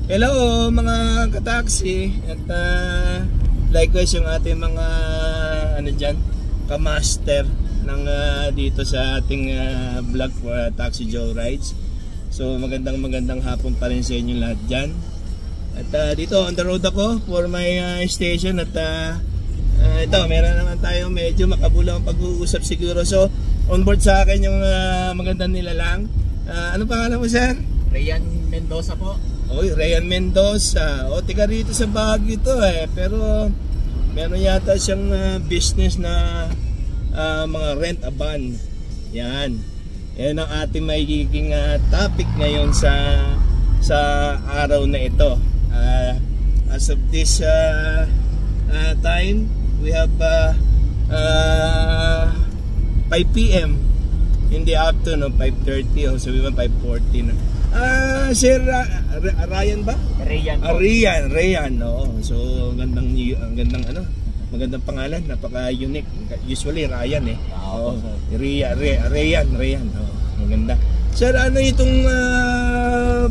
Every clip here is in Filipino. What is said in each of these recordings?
Hello mga kataksi at likewise yung ating mga ano dyan, kamaster ng dito sa ating vlog for Taxi Joe Rides. So magandang hapon pa rin sa inyo lahat dyan. At dito on the road ako for my station at ito meron naman tayo medyo makabulang pag-uusap siguro. So on board sa akin yung magandang nilalang. Ano pangalan mo, sir? Ryan Mendoza po. Oy, Ryan Mendoza. O, tiga rito sa Baguio to pero meron yata siyang business na mga rent a van. Yan. Yan ang ating magiging topic ngayon sa araw na ito. As of this time, we have 5 PM in the afternoon, 5:30 o sabi mo 5:40 na. Sir Ryan ba? Ryan po. Ryan, no. So magandang pangalan, napaka-unique. Usually Ryan Ryan. Oh, maganda. Sir, ano itong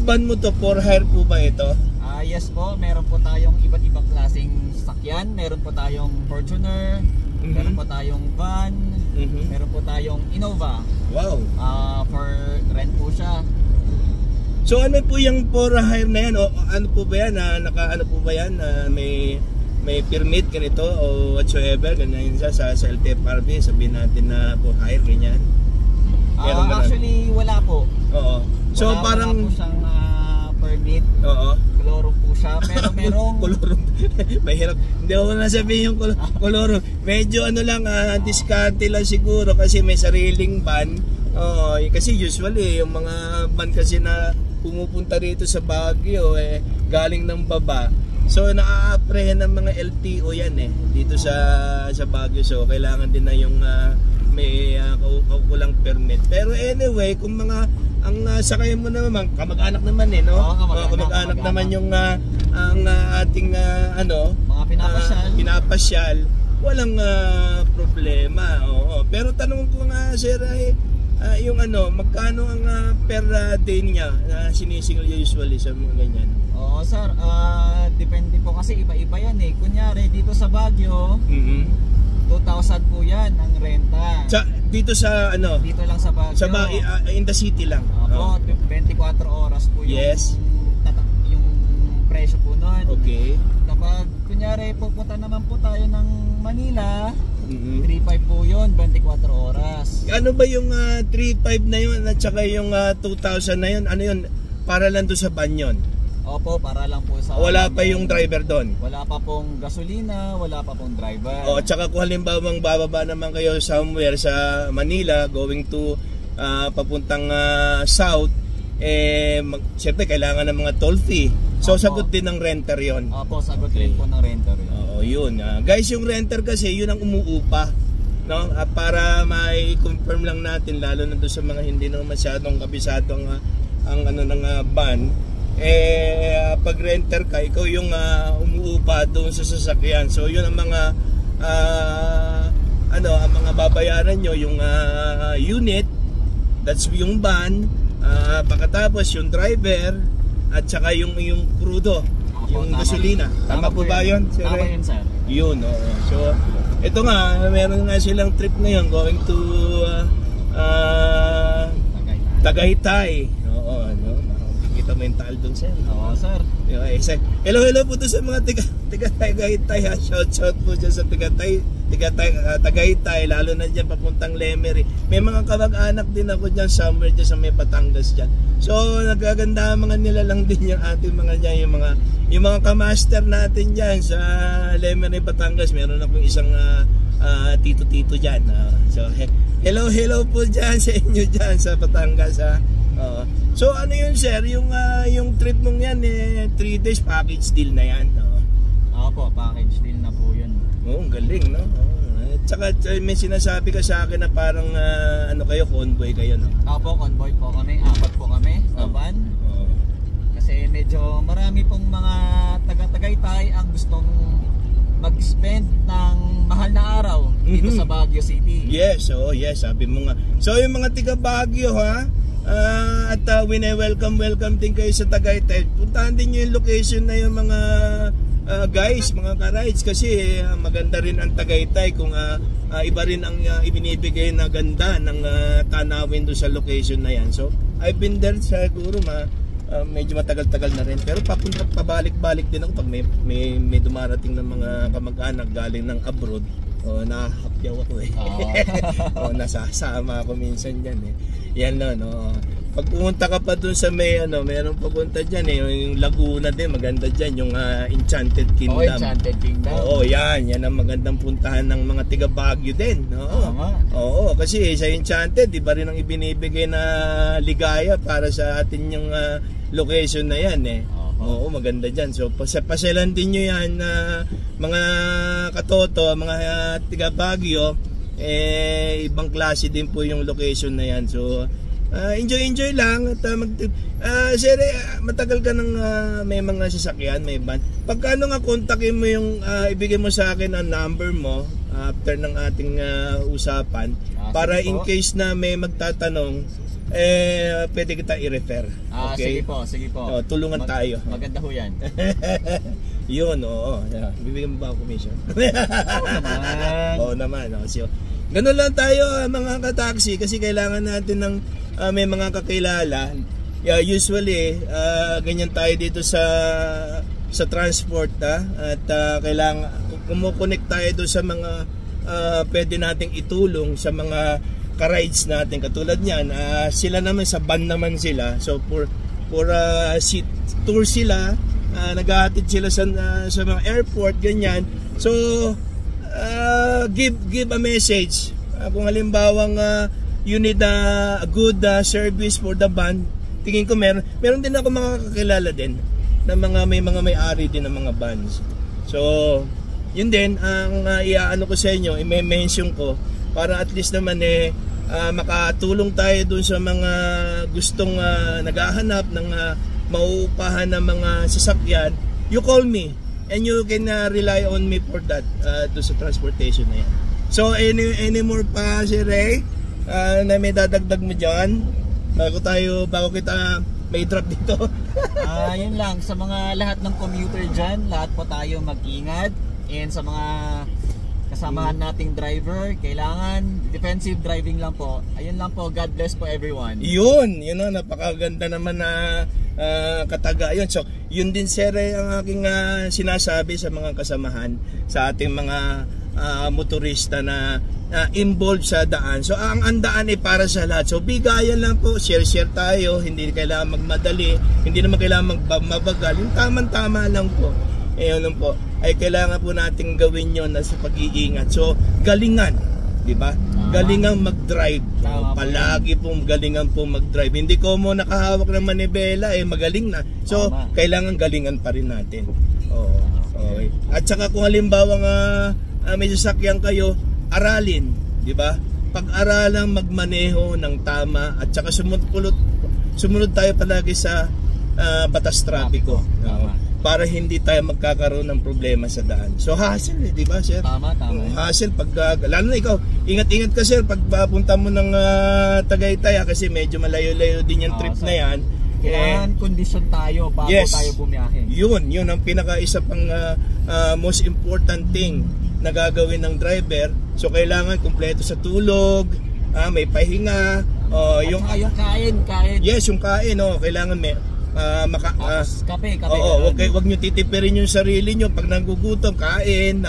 van mo to? For hire po ba ito? Yes po, meron po tayong iba't ibang klaseng sasakyan. Meron po tayong Fortuner, meron po tayong van, meron po tayong Innova. Wow. For rent po siya. So ano po yung for hire na yan? O ano po ba yan? Naka-ano po ba yan? May permit ganito o whatsoever? Ganyan siya sa LTFRB. Sabihin natin na for hire, ganyan. Actually, wala po. Oo. So parang wala po siyang permit. Oo. Kolorum po siya. Pero merong kolorum. Mahirap. Hindi ko na sabihin yung kolorum. Medyo ano lang, diskarte lang siguro kasi may sariling van. Oo. Kasi usually yung mga van kasi na pumupunta rito sa Baguio galing ng baba. So na-apprehend ng mga LTO yan dito sa Baguio. So kailangan din na yung may kulang permit. Pero anyway, kung mga ang sakay mo naman kamag-anak naman no? Kamag-anak naman yung ang ating mga pinapasyal, walang problema. Oo. Pero tanong ko nga, sir, yung magkano ang per day niya na sinisingil usually sa mga ganyan? Oo, sir, depende po kasi iba-iba yan Kunyari dito sa Baguio, 2,000 po yan ang renta. Dito sa dito lang sa Baguio. In the city lang. Opo, 24 oras po yung presyo po nun. Okay. Kapag kunyari pupunta naman po tayo ng Manila, 3,500 po yun, 24 oras. Ano ba yung 3,500 na yun at saka yung 2,000 na yun? Ano yun? Para lang doon sa van yun? Opo, para lang po sa... Wala pa yung driver doon? Wala pa pong gasolina, wala pa pong driver. O, at saka kung halimbawang bababa naman kayo somewhere sa Manila going to papuntang south, siyempre kailangan ng mga toll fee. So, sagot din ng renter yon. Opo, sagot din po ng renter yun. Oo, yun. Guys, yung renter kasi, yun ang umuupa. No? Para mai-confirm lang natin, lalo na doon sa mga hindi naman masyadong kabisado ang ng van. Pag renter ka, ikaw yung umuupa doon sa sasakyan. So yun ang mga ang mga babayaran nyo, yung unit, that's yung van, pagkatapos yung driver at saka yung crudo, yung gasolina. Tama po ba yun? Tama yun, sir. Yun, oo. So ito nga, meron nga silang trip ngayon going to Tagaytay. Oo, kita mental doon, sir. Oo, sir. Hello po to sa mga tiga Tagaytay. Shout po dyan sa Tagaytay, lalo na dyan papuntang Lemery. May mga kamag-anak din ako dyan somewhere dyan sa may Batangas dyan. So nagaganda mga nilalang din yung ating mga dyan, yung mga kamaster natin dyan sa Lemery, Batangas. Meron akong isang tito dyan. So hello po dyan sa inyo dyan sa Batangas. So ano yun, sir, yung trip mong yan 3 days package deal na yan. Opo, package deal na po yun. Ang galing, no? Tsaka may sinasabi ka sa akin na parang kayo, convoy kayo, no? Opo, convoy po kami, 4 po kami sa van. Kasi medyo marami pong mga taga-Tagaytay ang gustong mag-spend ng mahal na araw dito sa Baguio City. Yes, yes, sabi mo nga. So yung mga tiga Baguio, welcome din kayo sa Tagaytay. Puntahan din nyo yung location na yung mga guys, mga ka-rides, kasi maganda rin ang Tagaytay kung iba rin ang ibinibigay na ganda ng tanawin doon sa location na yan. So I've been there siguro medyo matagal-tagal na rin, pero pabalik-balik din ako pag may dumarating ng mga kamag-anak galing ng abroad. Nakahapyaw ako nasasama ako minsan dyan yan no. Pag pumunta ka pa dun sa meron papunta dyan yung Laguna din, maganda dyan yung Enchanted Kingdom. Enchanted Kingdom. Yan ang magandang puntahan ng mga tiga Baguio din. Oo, kasi sa Enchanted, iba rin ang ibinibigay na ligaya para sa atin yung location na yan Oo, maganda dyan. So pasyalan din nyo yan mga katoto, mga tiga Baguio. Ibang klase din po yung location na yan. So enjoy lang at sir, matagal ka nang may mga sasakyan, may van. Pagkano nga kontakin mo yung ibigay mo sa akin ang number mo after ng ating usapan para in case na may magtatanong pwede kita i-refer. Okay? Sige po. Tulungan tayo. Maganda ho yan. Yun, bibigyan mo ba ako commission? Oo naman. So, ganun lang tayo mga ka-taxi, kasi kailangan natin ng may mga kakilala. Usually ganyan tayo dito sa transport at kailangan kumukonek tayo doon sa mga pwede nating itulong sa mga ka-rides natin. Katulad niyan, sila naman sa van naman sila. So for tour sila, naghahatid sila sa mga airport, ganyan. So give a message. Kung halimbawang you need a good service for the van, tingin ko meron din ako mga kakilala din na may may-ari din ng mga vans. So yun din ang iaano ko sa inyo, i-mention ko para at least naman makatulong tayo dun sa mga gustong naghahanap ng mauupahan ng mga sasakyan. You call me and you can rely on me for that dun sa transportation na yan. So any more pa si Ray na may dadagdag mo dyan bago kita may drop dito? Yun lang, sa mga lahat ng commuter dyan, lahat po tayo mag-ingat, and sa mga kasamahan nating driver, kailangan defensive driving lang po. Ayun lang po, God bless po everyone. Yun napakaganda naman na katagayan. So yun din sir ang aking sinasabi sa mga kasamahan, sa ating mga motorista na involved sa daan. So ang daan ay para sa lahat. So bigayan lang po, share tayo, hindi kailangan magmadali, hindi naman kailangan mabagal, yung tama lang po. Ayun lang po, ay kailangan po nating gawin yon sa pag-iingat. So galingan, di ba? Galingan mag-drive. Palagi pong galingan po mag-drive. Hindi ko mo nakahawak ng manibela magaling na. So kailangan galingan pa rin natin. Okay. At saka kung halimbawa may sasakyan kayo, aralin, di ba? Pag-aralang magmaneho ng tama at saka sumunod tayo palagi sa batas trapiko. Para hindi tayo magkakaroon ng problema sa daan. So hassle di ba sir? Tama. Hassle lalo na ikaw, ingat-ingat ka sir pag papunta mo ng Tagaytay kasi medyo malayo-layo din yung trip na yan. Kailangan kondisyon tayo bago tayo bumiyahe. Yun ang pinaka-isa pang most important thing na gagawin ng driver. So kailangan kumpleto sa tulog, may pahinga, yung kain. Yes, yung kain, kailangan may kape. Wag niyo titipirin yung sarili niyo pag nagugutom, kain.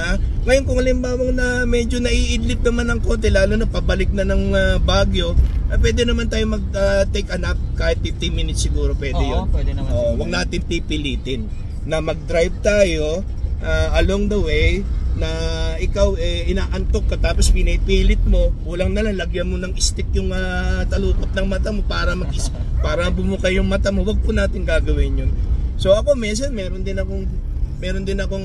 Ngayon kung halimbawa na medyo naiidlip naman ng konti, lalo na pabalik na ng Baguio, pwede naman tayo mag-take a nap kahit 15 minutes siguro, pwede yun. Pwede naman. Wag natin pipilitin na mag-drive tayo along the way na ikaw inaantok ka tapos pinipilit mo, kulang na lang lagyan mo ng stick yung talukot ng mata mo para bumuka yung mata mo. Wag po natin gagawin yun. So ako minsan meron din akong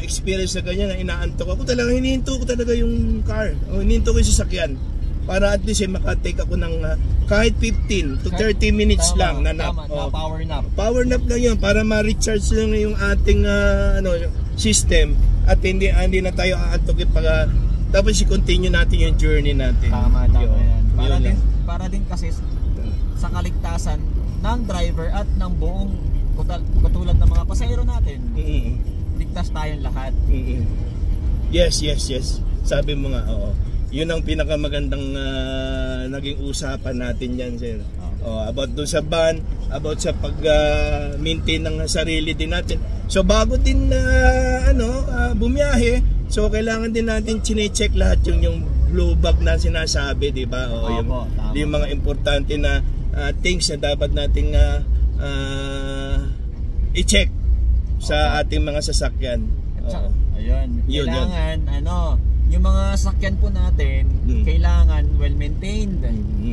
experience na ganyan na inaantok ako. Talaga hinihinto ko talaga yung car. Hinihinto ko yung sasakyan para at least makatake ako ng kahit 15 to 30 minutes lang na nap. Power nap. Power nap lang yun para ma-recharge lang yung ating system at hindi na tayo aantokin tapos i-continue natin yung journey natin. Tama yan. Para din kasi sa kaligtasan ng driver at ng buong katulad ng mga pasahero natin. Ligtas tayong lahat. Yes. Sabi mo nga, oo. Yun ang pinakamagandang naging usapan natin yan, sir. About doon sa ban, about sa pag-maintain ng sarili din natin. So bago din bumiyahe, so kailangan din natin chine-check lahat yung blue bag na sinasabi, di ba? Yung mga importante na things na dapat nating i-check sa ating mga sasakyan. Ayun. Kailangan yung mga sasakyan po natin, kailangan well maintained.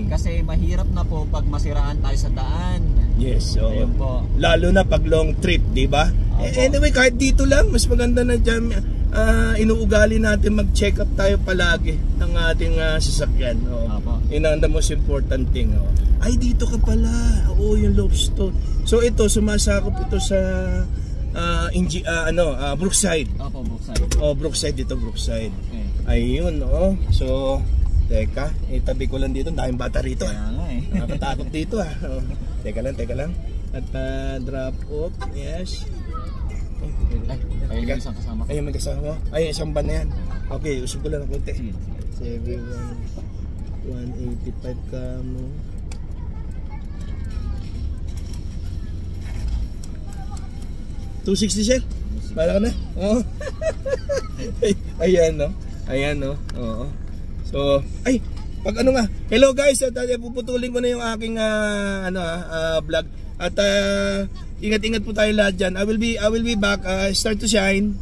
Kasi mahirap na po pag masiraan tayo sa daan. Yes, ayun po. Lalo na pag long trip, di ba? Anyway, kahit dito lang, mas maganda na dyan, inuugali natin mag-check up tayo palagi ng ating sasakyan. Yun ang the most important thing. Ay, dito ka pala. Yung Lobstone. So ito, sumasakop ito sa Brookside. Brookside. Brookside dito, Brookside. Okay. Ayun, So, teka, itabi ko lang dito, daming bata rito. Nakakatakot dito Teka lang. At drop off, yes. Ayun yung isang kasama ko. Ayun, may kasama. Ay, isang ban na yan. Okay, usog ko lang ng konti. 185 ka mo. $260, sir? Bala ka na? Ayan, Oo. So, pag hello guys, at puputulin ko na yung aking vlog. At ingat-ingat po tayo lahat dyan. I will be back, start to shine.